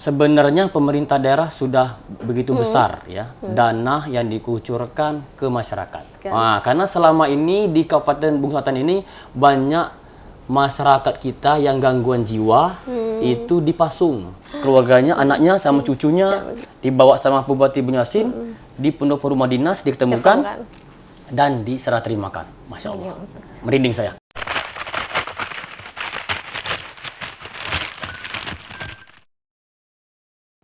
sebenarnya pemerintah daerah sudah begitu besar ya dana yang dikucurkan ke masyarakat. Nah, karena selama ini di Kabupaten Bungkulu Selatan ini banyak masyarakat kita yang gangguan jiwa itu dipasung. Keluarganya, anaknya sama cucunya dibawa sama Bupati Banjarmasin di pendopo rumah dinas diketemukan dan diserah terimakan. Masya Allah. Merinding saya.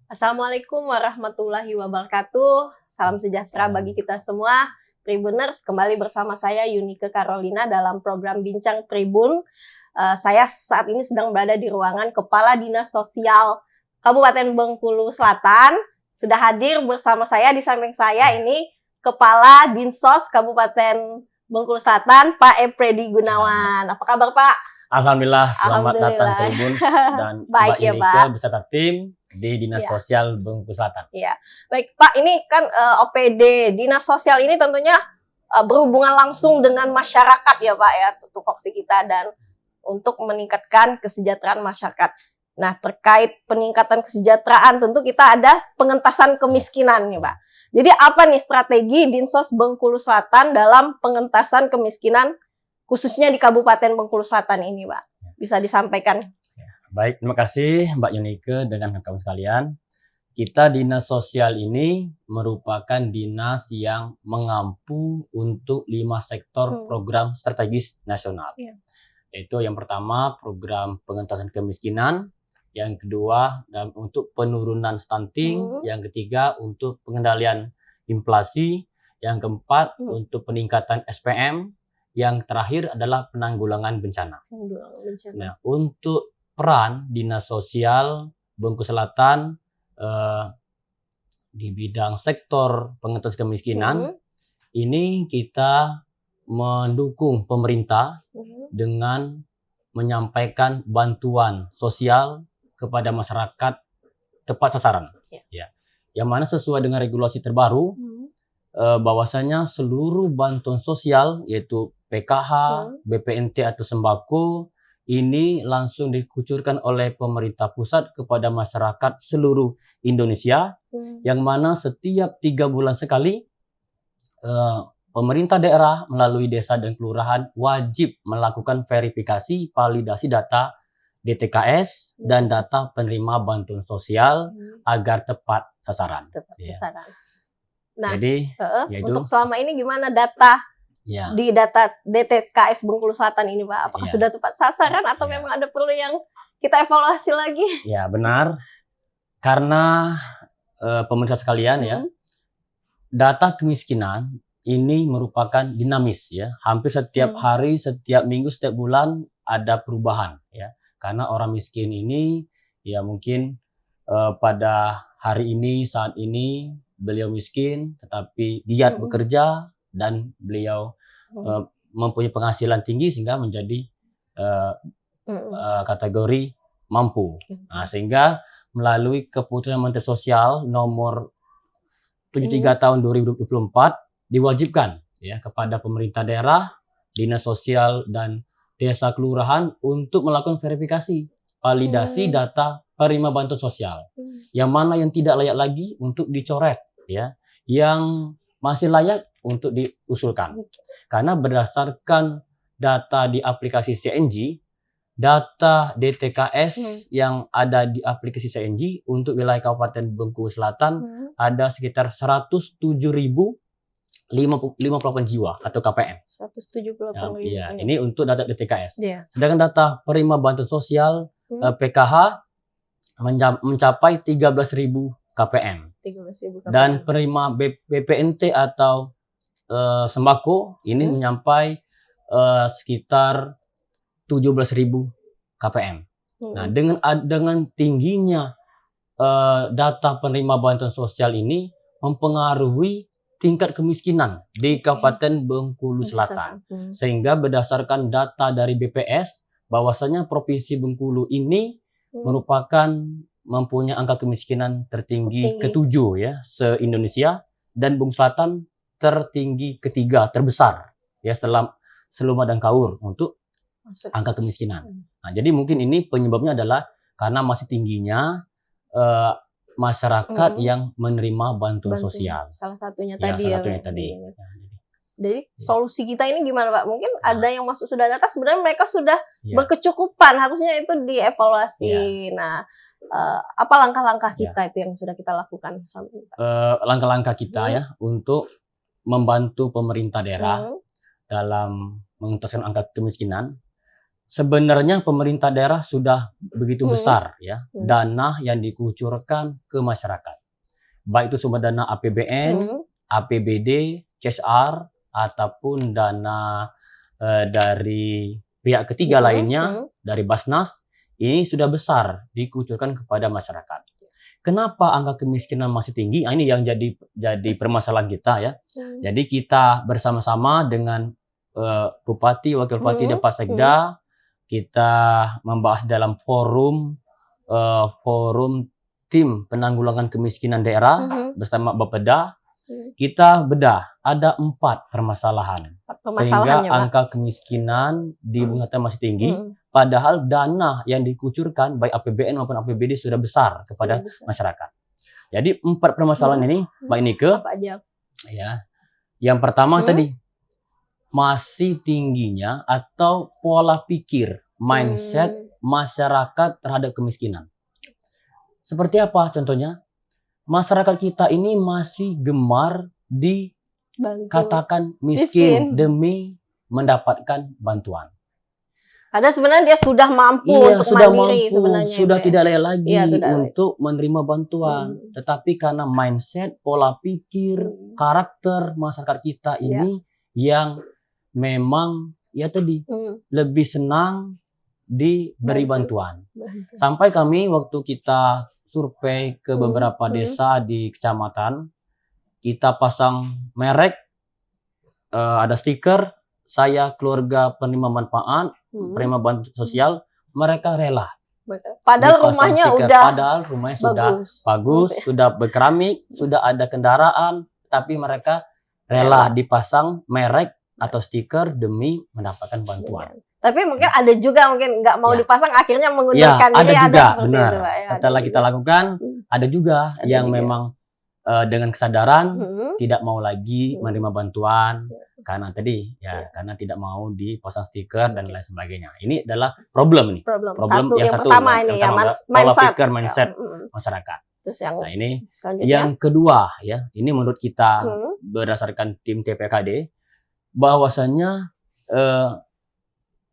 Assalamualaikum warahmatullahi wabarakatuh. Salam sejahtera bagi kita semua. Tribuners, kembali bersama saya Yunike Carolina dalam program Bincang Tribun. Saya saat ini sedang berada di ruangan Kepala Dinas Sosial Kabupaten Bengkulu Selatan. Sudah hadir bersama saya, di samping saya ini Kepala Dinsos Kabupaten Bengkulu Selatan, Pak Epredi Gunawan. Apa kabar, Pak? Alhamdulillah, selamat datang Tribun dan baik, Mbak Yunike beserta tim di Dinas Sosial Bengkulu Selatan. Iya, baik Pak. Ini kan OPD Dinas Sosial ini tentunya berhubungan langsung dengan masyarakat ya Pak ya, tupoksi kita dan untuk meningkatkan kesejahteraan masyarakat. Nah, terkait peningkatan kesejahteraan tentu kita ada pengentasan kemiskinan nih Pak. Jadi apa nih strategi Dinsos Bengkulu Selatan dalam pengentasan kemiskinan khususnya di Kabupaten Bengkulu Selatan ini Pak? Bisa disampaikan. Baik, terima kasih Mbak Yunike dengan kawan sekalian. Kita Dinas Sosial ini merupakan dinas yang mengampu untuk 5 sektor program strategis nasional. Yaitu yang pertama program pengentasan kemiskinan, yang kedua untuk penurunan stunting, yang ketiga untuk pengendalian inflasi, yang keempat untuk peningkatan SPM, yang terakhir adalah penanggulangan bencana. Nah, untuk peran Dinas Sosial Bengkulu Selatan di bidang sektor pengentasan kemiskinan, ini kita mendukung pemerintah dengan menyampaikan bantuan sosial kepada masyarakat tepat sasaran. Ya. Yang mana sesuai dengan regulasi terbaru, bahwasanya seluruh bantuan sosial yaitu PKH, BPNT atau sembako ini langsung dikucurkan oleh pemerintah pusat kepada masyarakat seluruh Indonesia, yang mana setiap 3 bulan sekali pemerintah daerah melalui desa dan kelurahan wajib melakukan verifikasi validasi data DTKS dan data penerima bantuan sosial agar tepat sasaran. Nah, jadi untuk selama ini gimana data di data DTKS Bengkulu Selatan ini Pak? Apakah sudah tepat sasaran atau memang ada perlu yang kita evaluasi lagi? Ya benar, karena pemirsa sekalian ya, data kemiskinan ini merupakan dinamis ya. Hampir setiap hari, setiap minggu, setiap bulan ada perubahan ya. Karena orang miskin ini ya mungkin pada hari ini, saat ini beliau miskin tetapi giat bekerja dan beliau mempunyai penghasilan tinggi sehingga menjadi kategori mampu. Nah, sehingga melalui keputusan Menteri Sosial nomor 73 tahun 2024 diwajibkan ya kepada pemerintah daerah, dinas sosial dan desa kelurahan untuk melakukan verifikasi validasi data penerima bantuan sosial. Yang mana yang tidak layak lagi untuk dicoret ya, yang masih layak untuk diusulkan. Karena berdasarkan data di aplikasi CNG, data DTKS yang ada di aplikasi CNG untuk wilayah Kabupaten Bengkulu Selatan ada sekitar 107.058 jiwa atau KPM. 178.000. Ya, ini untuk data DTKS. Sedangkan data penerima bantuan sosial PKH mencapai 13.000 KPM. 13.000 KPM. Dan penerima BPNT atau sembako ini menyampai sekitar 17.000 KPM. Nah, dengan tingginya data penerima bantuan sosial ini mempengaruhi tingkat kemiskinan di Kabupaten Bengkulu Selatan. Sehingga berdasarkan data dari BPS, bahwasanya Provinsi Bengkulu ini merupakan mempunyai angka kemiskinan tertinggi ke-7 ya se-Indonesia, dan Bengkulu Selatan tertinggi ketiga terbesar ya setelah Lumajang dan Kaur untuk angka kemiskinan. Nah, jadi mungkin ini penyebabnya adalah karena masih tingginya eh, masyarakat Hmm. yang menerima bantuan Bantu. sosial. Salah satunya Ya, tadi salah ya. satunya tadi. Iya. Ya, Jadi solusi kita ini gimana Pak? Mungkin Nah. ada yang masuk sudah data sebenarnya mereka sudah ya. berkecukupan, harusnya itu dievaluasi. Nah, apa langkah-langkah Ya. kita itu yang sudah kita lakukan selama ini, Pak? Langkah-langkah kita ya untuk membantu pemerintah daerah Hmm. dalam mengentaskan angka kemiskinan. Sebenarnya pemerintah daerah sudah begitu besar ya dana yang dikucurkan ke masyarakat. Baik itu sumber dana APBN, APBD, CSR ataupun dana dari pihak ketiga lainnya dari Basnas, ini sudah besar dikucurkan kepada masyarakat. Kenapa angka kemiskinan masih tinggi? Ini yang jadi permasalahan kita ya. Jadi kita bersama-sama dengan Bupati, Wakil Bupati dan Pak Sekda, kita membahas dalam forum tim penanggulangan kemiskinan daerah bersama Bapeda. Kita bedah ada 4 permasalahan sehingga angka kemiskinan di Bungatan masih tinggi. Padahal dana yang dikucurkan baik APBN maupun APBD sudah besar kepada masyarakat. Jadi 4 permasalahan ini, Mbak Nike. Apa aja? Ya, yang pertama tadi masih tingginya atau pola pikir mindset masyarakat terhadap kemiskinan. Seperti apa contohnya? Masyarakat kita ini masih gemar dikatakan miskin demi mendapatkan bantuan. Padahal sebenarnya dia sudah mampu untuk sudah mandiri mampu, sebenarnya. sudah tidak layak lagi tidak untuk menerima bantuan. Tetapi karena mindset, pola pikir, karakter masyarakat kita ini yang memang ya tadi lebih senang diberi bantuan. Sampai kami waktu kita survei ke beberapa desa di kecamatan, kita pasang merek, ada stiker, saya keluarga penerima manfaat, penerima bantuan sosial, mereka rela. Padahal rumahnya sudah bagus, sudah berkeramik, sudah ada kendaraan, tapi mereka rela dipasang merek atau stiker demi mendapatkan bantuan. Tapi mungkin ada juga mungkin nggak mau dipasang akhirnya mengundurkan diri. Ada juga, benar. Itu, Pak, setelah kita lakukan, ada juga yang memang dengan kesadaran tidak mau lagi menerima bantuan karena tadi karena tidak mau dipasang stiker dan lain sebagainya. Ini adalah problem yang pertama ini ya, mindset masyarakat. Terus nah ini yang kedua ya, ini menurut kita berdasarkan tim TPKD bahwasanya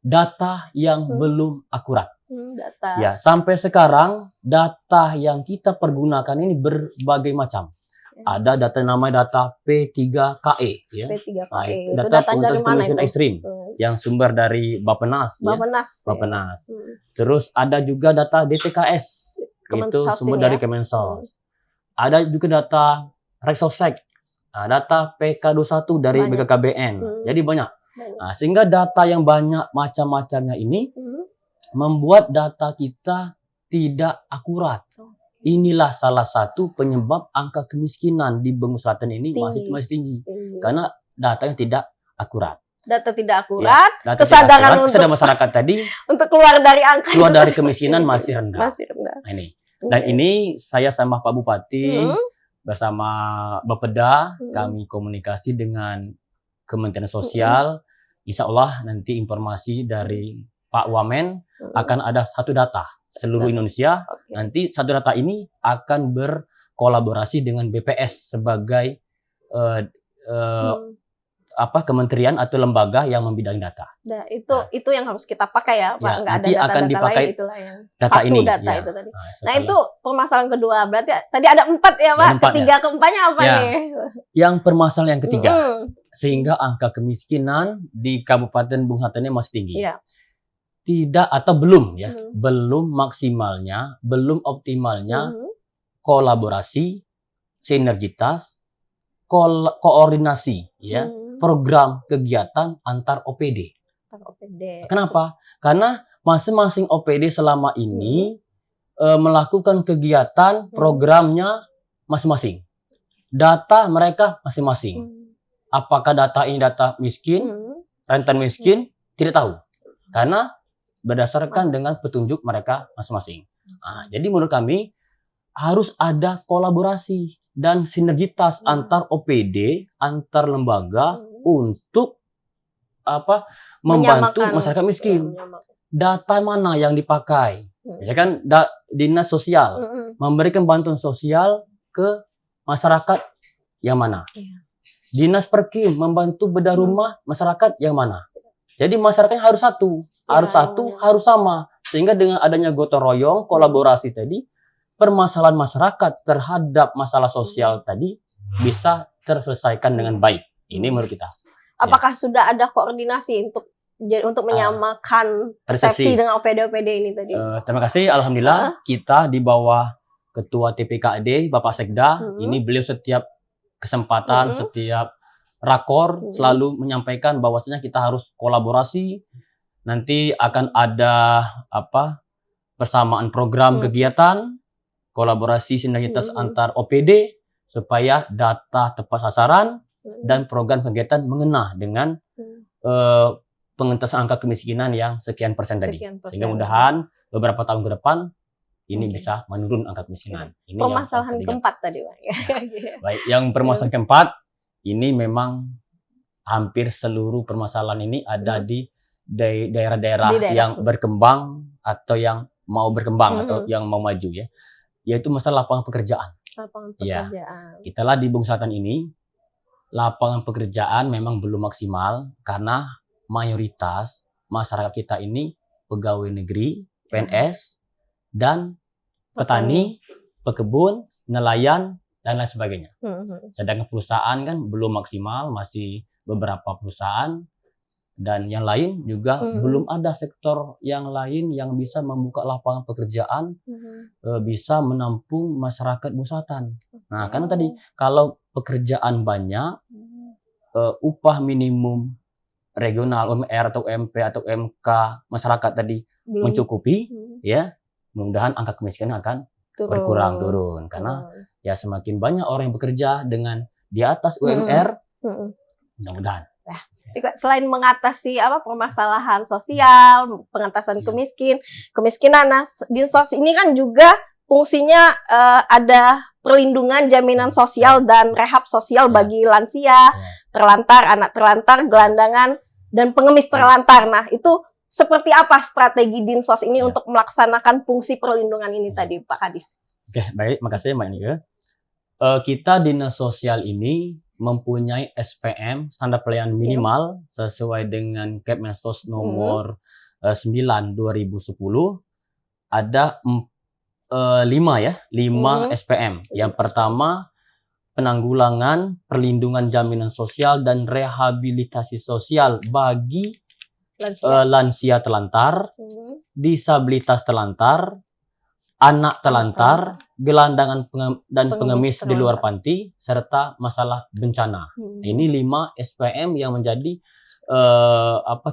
data yang belum akurat. Ya, sampai sekarang data yang kita pergunakan ini berbagai macam. Ada data namanya data P3KE ya. P3KE. Nah, itu data penguatan kemiskinan ekstrim yang sumber dari Bappenas ya. Bappenas. Terus ada juga data DTKS. Itu sumber dari Kemensos. Ada juga data Reksosek. Nah, data PK21 dari BKKBN. Jadi banyak. Nah, sehingga data yang banyak macam-macamnya ini membuat data kita tidak akurat. Inilah salah satu penyebab angka kemiskinan di Bengkulu Selatan ini masih tinggi. Karena datanya tidak akurat. Data tidak akurat, kesadaran masyarakat tadi untuk keluar dari kemiskinan masih rendah. Nah, ini. Dan ini saya sama Pak Bupati bersama Bapeda kami komunikasi dengan Kementerian Sosial. Insya Allah nanti informasi dari Pak Wamen akan ada satu data seluruh Indonesia. Nanti satu data ini akan berkolaborasi dengan BPS sebagai kementerian atau lembaga yang membidangi data. Nah, itu yang harus kita pakai ya, Pak. Nggak nanti ada akan dipakai lain, itulah yang data ini. Itu tadi. Nah, itu permasalahan kedua. Berarti tadi ada 4 ya, Pak. Keempatnya apa nih? Yang permasalahan yang ketiga. Sehingga angka kemiskinan di Kabupaten Bungkulu Selatan masih tinggi. Tidak atau belum ya, belum maksimalnya, belum optimalnya kolaborasi, sinergitas, koordinasi ya, program kegiatan antar OPD. Kenapa? Karena masing-masing OPD selama ini melakukan kegiatan programnya masing-masing. Data mereka masing-masing. Apakah data ini data miskin, rentan miskin, tidak tahu. Karena berdasarkan dengan petunjuk mereka masing-masing. Nah, jadi menurut kami harus ada kolaborasi dan sinergitas antar OPD, antar lembaga untuk membantu Menyamakan. masyarakat miskin. Data mana yang dipakai? Misalkan dinas sosial memberikan bantuan sosial ke masyarakat yang mana? Dinas Perkim membantu bedah rumah masyarakat yang mana? Jadi masyarakatnya harus satu, harus sama. Sehingga dengan adanya gotong royong, kolaborasi tadi, permasalahan masyarakat terhadap masalah sosial tadi bisa terselesaikan dengan baik. Ini menurut kita. Apakah sudah ada koordinasi untuk menyamakan persepsi dengan OPD-OPD ini tadi? Terima kasih. Alhamdulillah kita di bawah Ketua TPKD Bapak Sekda, ini beliau setiap kesempatan, setiap rakor selalu menyampaikan bahwasanya kita harus kolaborasi. Nanti akan ada persamaan program kegiatan, kolaborasi sinergitas antar OPD supaya data tepat sasaran dan program kegiatan mengena dengan pengentasan angka kemiskinan yang sekian persen tadi. Sehingga mudahan beberapa tahun ke depan ini bisa menurun angka kemiskinan. Ini permasalahan keempat tadi, Pak. Baik, yang permasalahan keempat ini memang hampir seluruh permasalahan ini ada di daerah-daerah yang berkembang atau yang mau berkembang atau yang mau maju ya. Yaitu masalah lapangan pekerjaan. Lapangan pekerjaan. Ya, kita di Bung Selatan ini lapangan pekerjaan memang belum maksimal karena mayoritas masyarakat kita ini pegawai negeri, PNS, dan petani, pekebun, nelayan, dan lain sebagainya. Sedangkan perusahaan kan belum maksimal, masih beberapa perusahaan, dan yang lain juga belum ada sektor yang lain yang bisa membuka lapangan pekerjaan, bisa menampung masyarakat Selatan. Nah, karena tadi kalau pekerjaan banyak, upah minimum regional, UMR atau UMP atau UMK masyarakat tadi mencukupi, ya mudah-mudahan angka kemiskinan akan berkurang turun karena ya semakin banyak orang yang bekerja dengan di atas UMR, mudah-mudahan. Nah, selain mengatasi permasalahan sosial, pengentasan kemiskinan, nah Dinsos ini kan juga fungsinya ada perlindungan jaminan sosial dan rehab sosial bagi lansia, terlantar, anak terlantar, gelandangan, dan pengemis terlantar. Nah, itu seperti apa strategi Dinsos ini untuk melaksanakan fungsi perlindungan ini tadi, Pak Kadis? Oke, baik, makasih Mbak Nika. Kita Dinas Sosial ini mempunyai SPM, standar pelayanan minimal, sesuai dengan Kepmensos nomor 9 2010. Ada 5 SPM. Yang pertama, penanggulangan, perlindungan jaminan sosial, dan rehabilitasi sosial bagi lansia telantar, disabilitas telantar, anak telantar, gelandangan dan pengemis di luar panti, serta masalah bencana. Ini 5 SPM yang menjadi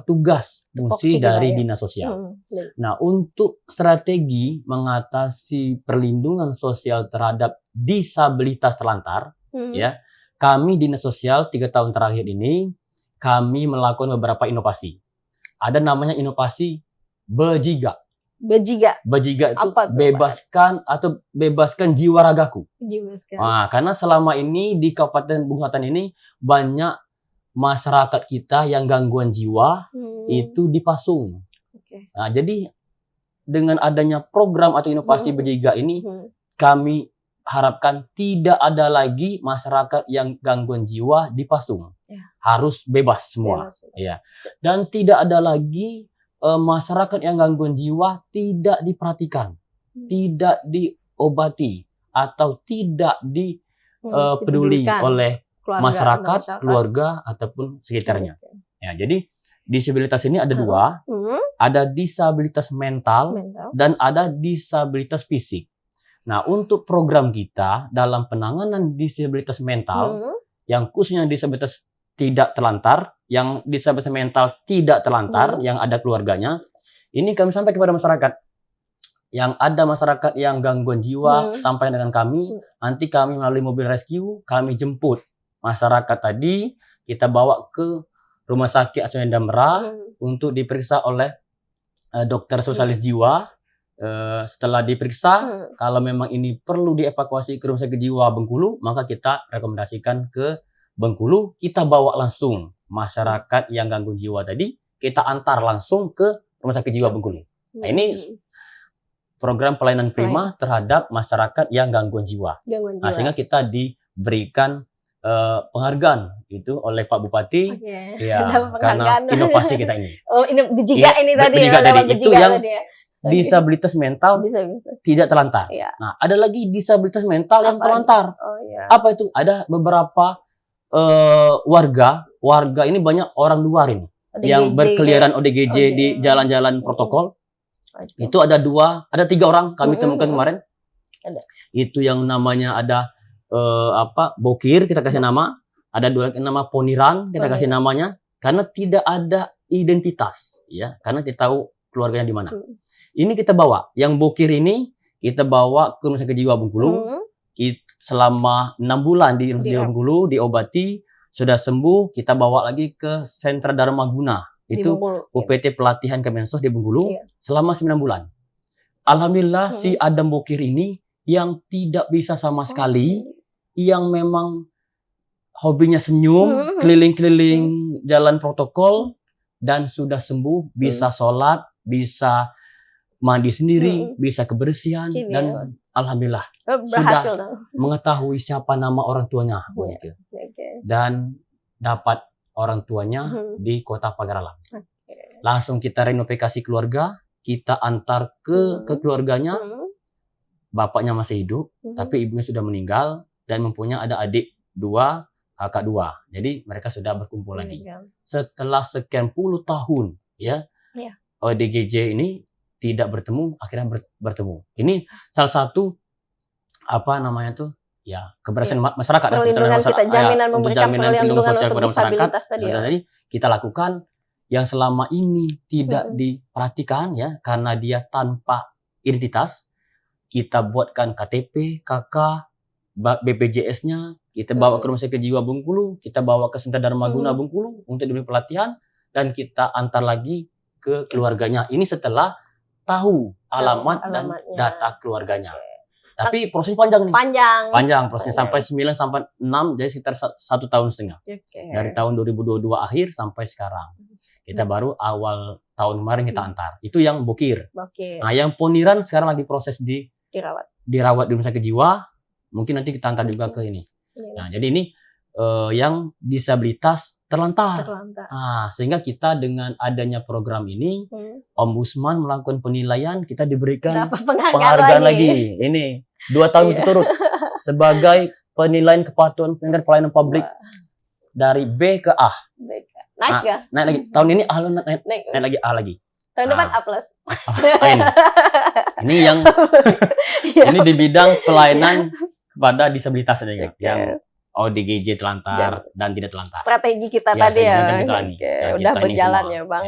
tugas fungsi dari Dinas Sosial. Nah, untuk strategi mengatasi perlindungan sosial terhadap disabilitas telantar, ya, kami Dinas Sosial 3 tahun terakhir ini kami melakukan beberapa inovasi. Ada namanya inovasi Bejiga. Bejiga itu bebaskan jiwa ragaku. Nah, karena selama ini di Kabupaten Bung Selatan ini banyak masyarakat kita yang gangguan jiwa itu dipasung. Nah, jadi dengan adanya program atau inovasi Bejiga ini kami harapkan tidak ada lagi masyarakat yang gangguan jiwa dipasung. Harus bebas semua. Ya. Dan tidak ada lagi masyarakat yang gangguan jiwa tidak diperhatikan, tidak diobati, atau tidak dipeduli oleh masyarakat, keluarga, ataupun sekitarnya. Ya, jadi disabilitas ini ada 2, ada disabilitas mental dan ada disabilitas fisik. Nah, untuk program kita dalam penanganan disabilitas mental, yang khususnya disabilitas tidak telantar, yang disabilitas mental tidak telantar, yang ada keluarganya, ini kami sampai kepada masyarakat. Yang ada masyarakat yang gangguan jiwa, sampai dengan kami, nanti kami melalui mobil rescue, kami jemput masyarakat tadi, kita bawa ke Rumah Sakit Aswenda Merah untuk diperiksa oleh dokter spesialis jiwa, setelah diperiksa, Hmm. kalau memang ini perlu dievakuasi ke rumah sakit jiwa Bengkulu, maka kita rekomendasikan ke Bengkulu. Kita bawa langsung masyarakat yang gangguan jiwa tadi, kita antar langsung ke rumah sakit jiwa Bengkulu. Nah, ini program pelayanan prima terhadap masyarakat yang gangguan jiwa. Gangguan Nah, jiwa. sehingga kita diberikan penghargaan itu oleh Pak Bupati, Oke. ya, Dapat karena penghargaan. inovasi kita ini. Oh, ini bejiga Iya, ini tadi bejiga ya, tadi. dapat Itu bejiga yang tadi ya. Oke. Disabilitas mental Bisa. tidak terlantar. Iya. Nah, ada lagi disabilitas mental yang Apa? terlantar. Oh iya. Apa itu? Ada beberapa warga ini banyak orang luar ini yang ODGJ berkeliaran kayak. ODGJ di jalan-jalan protokol. Oke. Itu ada 3 orang kami temukan kemarin. Ada. Itu yang namanya ada Bokir, kita kasih nama. Ada 2 lagi nama Poniran, kita kasih namanya karena tidak ada identitas, ya, karena kita tahu keluarganya di mana. Ini kita bawa, yang Bokir ini kita bawa ke rumah sakit jiwa Bengkulu. Selama 6 bulan di rumah sakit jiwa Bengkulu, diobati, sudah sembuh, kita bawa lagi ke Sentra Dharma Guna. Itu UPT pelatihan Kemensos di Bengkulu selama 9 bulan. Alhamdulillah si Adam Bokir ini yang tidak bisa sama sekali, yang memang hobinya senyum, keliling-keliling jalan protokol, dan sudah sembuh, bisa sholat, bisa mandi sendiri, bisa kebersihan, dan alhamdulillah berhasil sudah mengetahui siapa nama orang tuanya. Dan dapat orang tuanya di Kota Pagar Alam. Langsung kita renovasi keluarga, kita antar ke keluarganya. Bapaknya masih hidup, tapi ibunya sudah meninggal, dan mempunyai ada adik 2, kakak 2. Jadi mereka sudah berkumpul lagi. Setelah sekian puluh tahun, ya, ODGJ ini tidak bertemu, akhirnya bertemu. Ini salah satu keberhasilan masyarakat. Perlindungan kita, jaminan memberikan perlindungan sosial untuk kepada masyarakat. disabilitas tadi. Jadi kita lakukan yang selama ini tidak diperhatikan, ya, karena dia tanpa identitas. Kita buatkan KTP, KK, BPJS-nya, kita bawa ke rumah sakit jiwa Bengkulu, kita bawa ke Sentra Dharma Guna Bengkulu untuk diberi pelatihan, dan kita antar lagi ke keluarganya. Ini setelah tahu alamat dan data keluarganya. Tapi proses panjang nih. Panjang prosesnya sampai 9 sampai 6, jadi sekitar 1,5 tahun. Dari tahun 2022 akhir sampai sekarang. Kita baru awal tahun kemarin kita antar. Itu yang Bokir. Nah, yang Poniran sekarang lagi proses dirawat di rumah sakit jiwa. Mungkin nanti kita antar juga ke ini. Nah, jadi ini yang disabilitas terlantar. Nah, sehingga kita dengan adanya program ini, Ombudsman melakukan penilaian, kita diberikan penghargaan lagi. Ini 2 tahun berturut sebagai penilaian kepatuhan pelayanan publik dari B ke A. Naik lagi. Tahun ini A naik lagi A lagi. Tahun depan A+. Ini yang ini di bidang pelayanan kepada disabilitas saja, yang ODGJ telantar dan tidak telantar. Strategi kita tadi ya. Udah berjalan ya, Bang.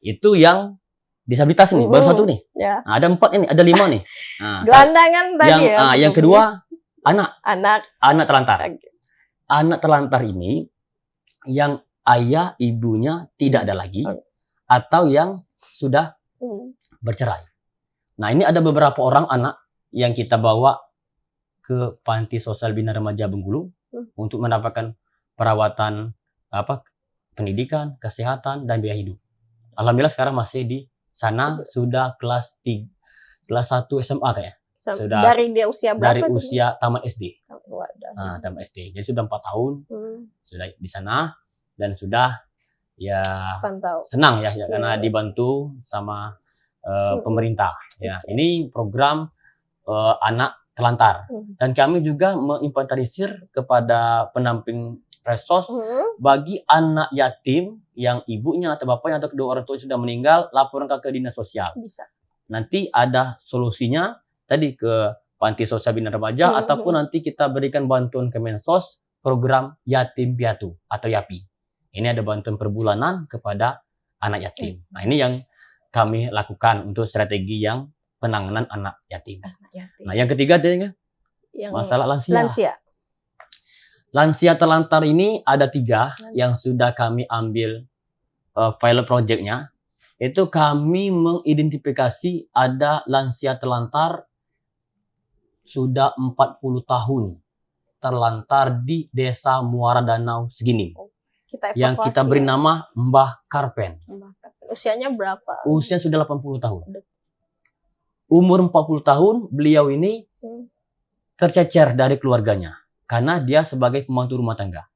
Itu yang disabilitas ini, baru 1 nih. Nah, ada 4 ini, ada 5 nih. Nah, gelandangan tadi ya. Yang kedua anak telantar. Anak telantar ini yang ayah ibunya tidak ada lagi, atau yang sudah bercerai. Nah, ini ada beberapa orang anak yang kita bawa ke Panti Sosial Bina Remaja Bengkulu untuk mendapatkan perawatan pendidikan, kesehatan, dan biaya hidup. Alhamdulillah sekarang masih di sana, sudah kelas 1 SMA kayaknya. Sudah dari dia usia berapa? Dari usia tamat SD. Nah, tamat SD. Jadi sudah 4 tahun sudah di sana, dan sudah ya senang ya karena dibantu sama pemerintah. Ya, ini program anak telantar, dan kami juga menginventarisir kepada pendamping Presos bagi anak yatim yang ibunya atau bapaknya atau kedua orang tua sudah meninggal, laporan ke dinas sosial. Bisa. Nanti ada solusinya tadi ke Panti Sosial Bina Remaja, ataupun nanti kita berikan bantuan Kemensos program Yatim Piatu atau YAPI. Ini ada bantuan perbulanan kepada anak yatim. Nah, ini yang kami lakukan untuk strategi yang penanganan anak yatim. Nah, yang ketiga tadi masalah lansia. Lansia terlantar ini ada 3 yang sudah kami ambil pilot project-nya. Itu kami mengidentifikasi ada lansia terlantar sudah 40 tahun terlantar di Desa Muara Danau Segini. Kita Yang kita evakuasi beri ya. nama Mbah Karpen. Usianya berapa? Usia sudah 80 tahun. Umur 40 tahun beliau ini tercecer dari keluarganya karena dia sebagai pembantu rumah tangga.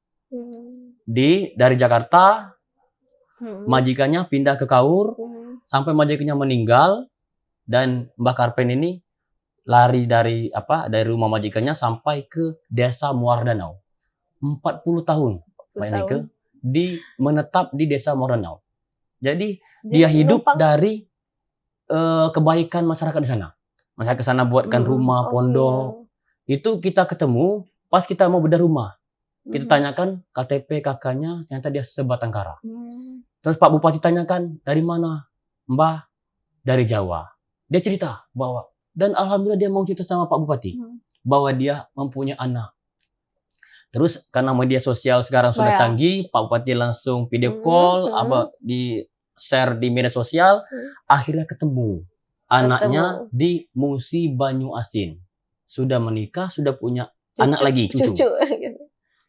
Dari Jakarta, majikannya pindah ke Kaur sampai majikannya meninggal dan Mbah Karpen ini lari dari rumah majikannya sampai ke Desa Muara Danau. 40 tahun Mbak Nike menetap di Desa Muara Danau. Jadi dia hidup dari kebaikan masyarakat di sana. Masyarakat di sana buatkan rumah, pondok. Itu kita ketemu pas kita mau bedah rumah. Kita tanyakan KTP kakaknya, ternyata dia sebatang kara. Terus Pak Bupati tanyakan, dari mana? Mbah, dari Jawa. Dia cerita bahwa, dan alhamdulillah dia mau cerita sama Pak Bupati, bahwa dia mempunyai anak. Terus karena media sosial sekarang sudah canggih, Pak Bupati langsung video call, di share di media sosial, akhirnya ketemu. Anaknya di Musi Banyu Asin. Sudah menikah, sudah punya anak lagi, cucu.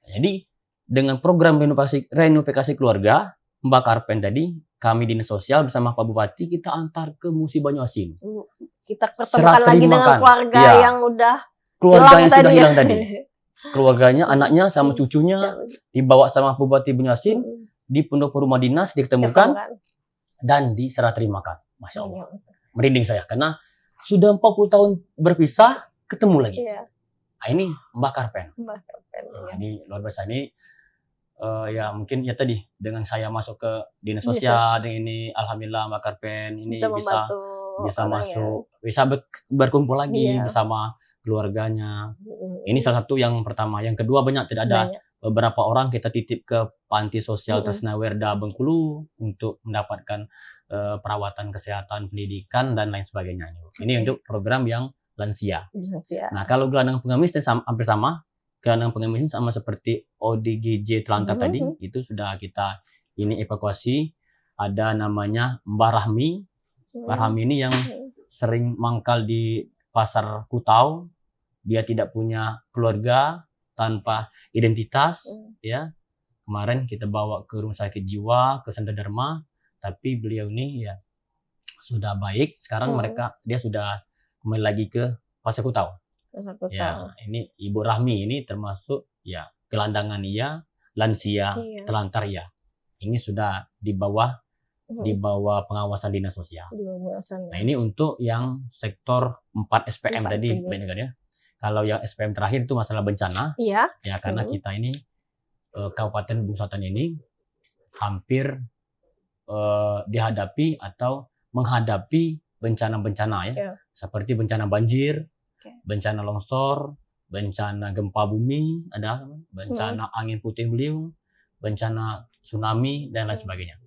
Jadi dengan program reunifikasi keluarga Mbak Karpen tadi, kami dinas sosial bersama Pak Bupati kita antar ke Musi Banyu Asin. Kita pertemukan lagi dengan keluarga yang udah hilang tadi. Keluarganya, anaknya sama cucunya dibawa sama Bupati Banyu Asin di pondok rumah dinas diketemukan dan diserah terimakan. Masya Allah. Merinding saya karena sudah 40 tahun berpisah ketemu lagi. Nah, ini Mbak Karpen. Ini luar biasa ini. Ya mungkin ya tadi dengan saya masuk ke dinas sosial dengan ini alhamdulillah Mbak Karpen ini bisa masuk bisa berkumpul lagi bersama keluarganya. Ini salah satu yang pertama. Yang kedua banyak tidak ada beberapa orang kita titip ke panti sosial Tresna Werda Bengkulu untuk mendapatkan perawatan kesehatan, pendidikan dan lain sebagainya. Ini untuk program yang lansia. Nah, kalau gelandang pengemis hampir sama. Gelandang pengemis sama seperti ODGJ Telantar tadi, itu sudah kita ini evakuasi. Ada namanya Mbah Rahmi. Mbah Rahmi ini yang sering mangkal di Pasar Kutau. Dia tidak punya keluarga, tanpa identitas. Ya, kemarin kita bawa ke rumah sakit jiwa, ke Santa Dharma. Tapi beliau ini ya sudah baik. Sekarang dia sudah kembali lagi ke Pasar Kutau. Ya, ini Ibu Rahmi ini termasuk ya gelandangan iya, lansia, telantar ya. Ini sudah di bawah pengawasan dinas sosial. Nah, ini untuk yang sektor 4 SPM tadi, ya. Kalau yang SPM terakhir itu masalah bencana. Ya, karena kita ini Kabupaten Bung Selatan ini hampir dihadapi atau menghadapi bencana-bencana ya. Seperti bencana banjir, bencana longsor, bencana gempa bumi, ada bencana angin puting beliung, bencana tsunami dan lain sebagainya.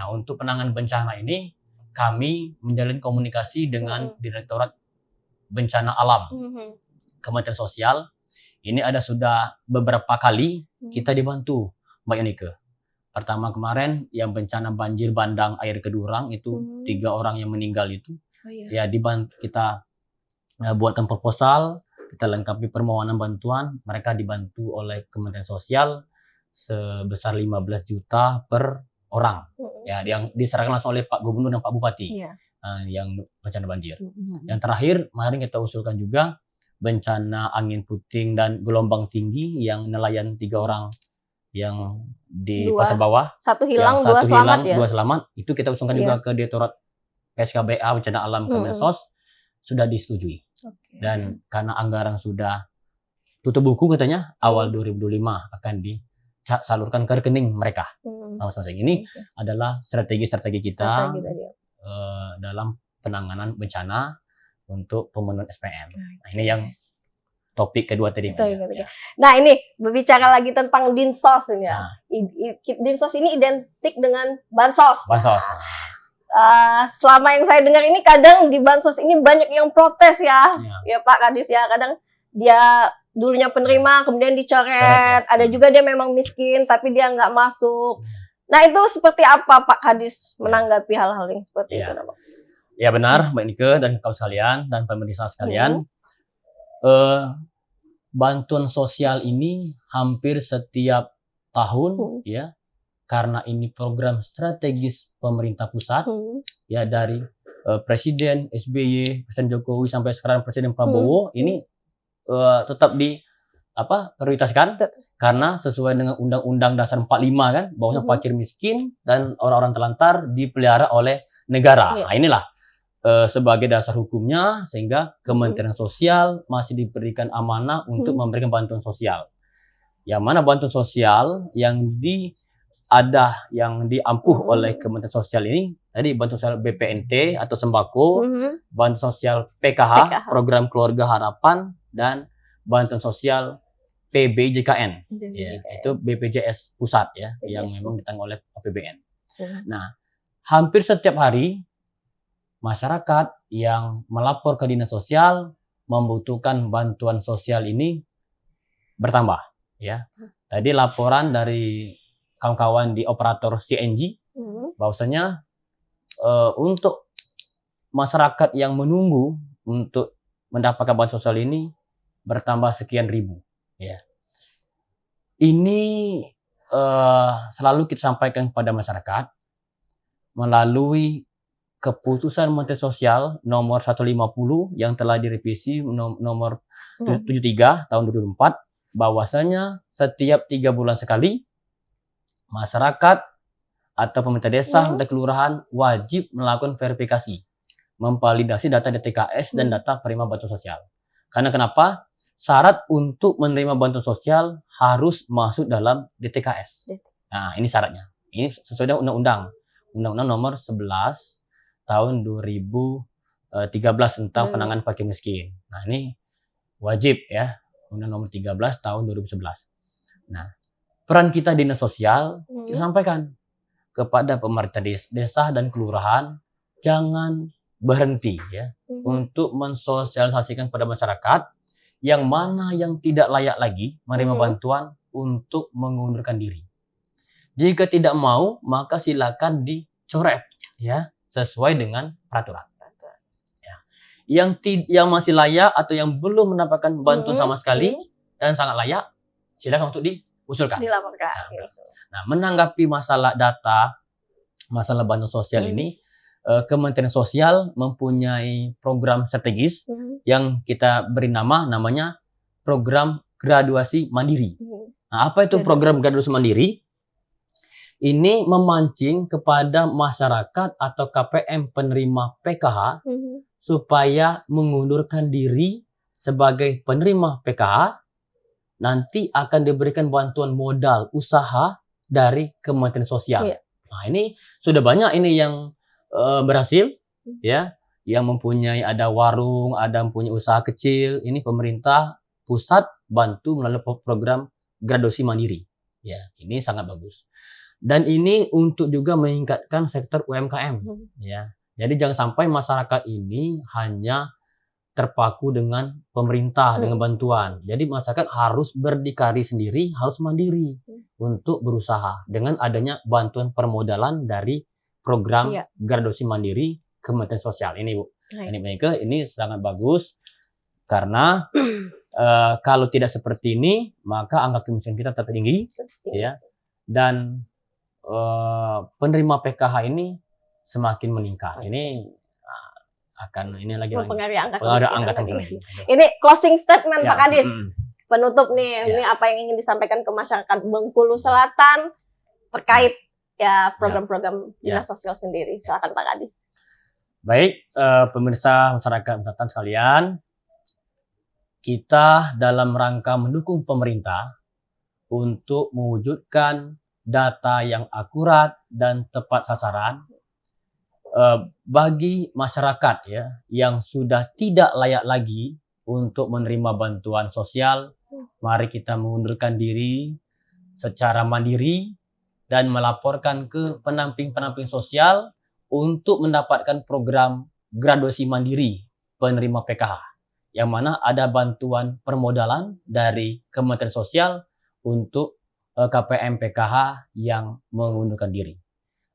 Nah, untuk penanganan bencana ini kami menjalin komunikasi dengan Direktorat Bencana Alam Kementerian Sosial. Ini ada sudah beberapa kali kita dibantu, Mbak Yonike. Pertama kemarin yang bencana banjir bandang air Kedurang itu 3 orang yang meninggal itu. Ya dibantu kita buatkan proposal, kita lengkapi permohonan bantuan, mereka dibantu oleh Kementerian Sosial sebesar 15 juta per orang. Ya, yang diserahkan langsung oleh Pak Gubernur dan Pak Bupati. Yang bencana banjir. Yang terakhir, kemarin kita usulkan juga bencana angin puting dan gelombang tinggi yang nelayan 3 orang yang di Pasar Bawah. Satu hilang, 2 selamat ya. 2 selamat. Itu kita usulkan juga ke Direktorat PSKBA Bencana Alam Kemensos. Sudah disetujui. Dan karena anggaran sudah tutup buku katanya awal 2025 akan disalurkan ke rekening mereka. Ini adalah strategi kita dalam penanganan bencana untuk pemenuhan SPM. Nah, ini yang topik kedua tadi. Nah, ini berbicara lagi tentang Dinsos ini ya. Dinsos ini identik dengan bansos. Selama yang saya dengar ini kadang di bansos ini banyak yang protes ya Pak Kadis ya. Kadang dia dulunya penerima kemudian dicoret, ada juga dia memang miskin tapi dia nggak masuk. Nah, itu seperti apa Pak Kadis menanggapi hal-hal yang seperti itu, Pak? Ya benar, Mbak Nike dan kawan sekalian dan pemirsa sekalian. Bantuan sosial ini hampir setiap tahun ya, karena ini program strategis pemerintah pusat ya, dari Presiden SBY, Presiden Jokowi sampai sekarang Presiden Prabowo ini tetap prioritaskan karena sesuai dengan Undang-Undang Dasar 45 kan, bahwa fakir miskin dan orang-orang terlantar dipelihara oleh negara. Nah, inilah sebagai dasar hukumnya, sehingga Kementerian Sosial masih diberikan amanah untuk memberikan bantuan sosial. Yang mana bantuan sosial yang diampuh oleh Kementerian Sosial ini tadi bantuan sosial BPNT atau sembako, bantuan sosial PKH, program keluarga harapan, dan bantuan sosial PBJKN, ya, itu BPJS pusat ya, yang memang ditanggung oleh APBN. Nah, hampir setiap hari masyarakat yang melapor ke dinas sosial membutuhkan bantuan sosial ini bertambah ya. Tadi laporan dari kawan-kawan di operator CNG bahwasanya untuk masyarakat yang menunggu untuk mendapatkan bantuan sosial ini bertambah sekian ribu ya. Ini selalu kita sampaikan kepada masyarakat melalui keputusan Menteri Sosial nomor 150 yang telah direvisi nomor 73 tahun 2004, bahwasanya setiap 3 bulan sekali masyarakat atau pemerintah desa atau kelurahan wajib melakukan verifikasi, memvalidasi data DTKS dan data penerima bantuan sosial. Karena kenapa? Syarat untuk menerima bantuan sosial harus masuk dalam DTKS. Nah, ini syaratnya. Ini sesuai dengan Undang-Undang nomor 11 tahun 2013 tentang penanganan fakir miskin. Nah, ini wajib ya, Undang nomor 13 tahun 2011. Nah, peran kita dinas sosial kita sampaikan kepada pemerintah desa dan kelurahan, jangan berhenti ya untuk mensosialisasikan pada masyarakat yang mana yang tidak layak lagi menerima bantuan untuk mengundurkan diri. Jika tidak mau, maka silakan dicoret ya, sesuai dengan peraturan. Ya. Yang masih layak atau yang belum mendapatkan bantuan sama sekali dan sangat layak, silakan untuk diusulkan. Dilaporkan. Nah, menanggapi masalah data, masalah bantuan sosial ini, Kementerian Sosial mempunyai program strategis yang kita beri namanya program graduasi mandiri. Nah, apa itu program graduasi mandiri? Ini memancing kepada masyarakat atau KPM penerima PKH supaya mengundurkan diri sebagai penerima PKH, nanti akan diberikan bantuan modal usaha dari Kementerian Sosial. Nah, ini sudah banyak ini yang berhasil ya, yang mempunyai ada warung, ada mempunyai usaha kecil. Ini pemerintah pusat bantu melalui program graduasi mandiri. Ya, ini sangat bagus. Dan ini untuk juga meningkatkan sektor UMKM ya. Jadi jangan sampai masyarakat ini hanya terpaku dengan pemerintah dengan bantuan. Jadi masyarakat harus berdikari sendiri, harus mandiri untuk berusaha dengan adanya bantuan permodalan dari program graduasi mandiri Kementerian Sosial ini, Bu. Ini sangat bagus karena kalau tidak seperti ini maka angka kemiskinan kita tetap tinggi ya, dan penerima PKH ini semakin meningkat. Ini akan lagi mempengaruhi angka kemiskinan. Ini closing statement Pak Kadis. Penutup nih, ini apa yang ingin disampaikan ke masyarakat Bengkulu Selatan terkait ya program-program dinas sosial sendiri. Silakan Pak Kadis. Baik, pemirsa masyarakat Selatan sekalian, kita dalam rangka mendukung pemerintah untuk mewujudkan data yang akurat dan tepat sasaran bagi masyarakat ya yang sudah tidak layak lagi untuk menerima bantuan sosial. Mari kita mengundurkan diri secara mandiri dan melaporkan ke pendamping-pendamping sosial untuk mendapatkan program graduasi mandiri penerima PKH, yang mana ada bantuan permodalan dari Kementerian Sosial untuk KPM PKH yang mengundurkan diri.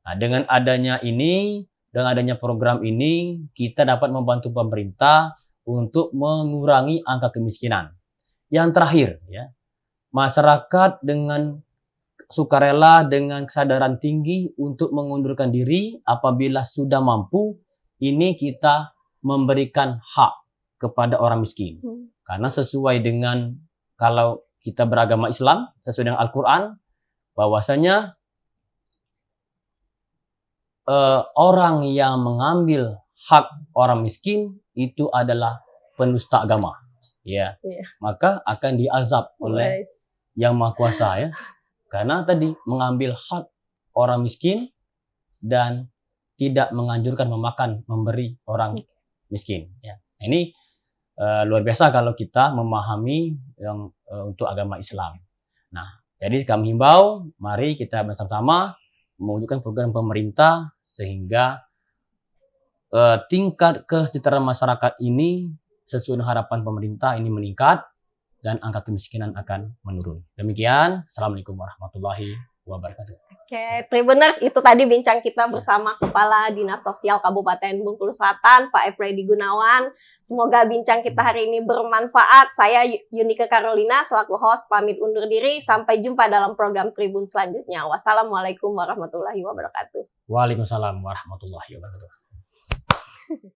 Nah, dengan adanya program ini, kita dapat membantu pemerintah untuk mengurangi angka kemiskinan. Yang terakhir, ya, masyarakat dengan sukarela dengan kesadaran tinggi untuk mengundurkan diri apabila sudah mampu, ini kita memberikan hak kepada orang miskin. Karena sesuai dengan, kalau kita beragama Islam, sesuai dengan Al-Quran, bahwasanya orang yang mengambil hak orang miskin itu adalah penusta agama. Ya, maka akan diazab oleh Yang Maha Kuasa, ya. Karena tadi mengambil hak orang miskin dan tidak menganjurkan memberi orang miskin. Ya. Ini luar biasa kalau kita memahami yang untuk agama Islam. Nah, jadi kami himbau, mari kita bersama-sama mewujudkan program pemerintah sehingga tingkat kesejahteraan masyarakat ini sesuai dengan harapan pemerintah ini meningkat dan angka kemiskinan akan menurun. Demikian, Assalamualaikum warahmatullahi wabarakatuh. Oke, Tribuners, itu tadi bincang kita bersama Kepala Dinas Sosial Kabupaten Bengkulu Selatan, Pak Efredi Gunawan. Semoga bincang kita hari ini bermanfaat. Saya Yunike Carolina selaku host pamit undur diri. Sampai jumpa dalam program Tribun selanjutnya. Wassalamualaikum warahmatullahi wabarakatuh. Waalaikumsalam warahmatullahi wabarakatuh.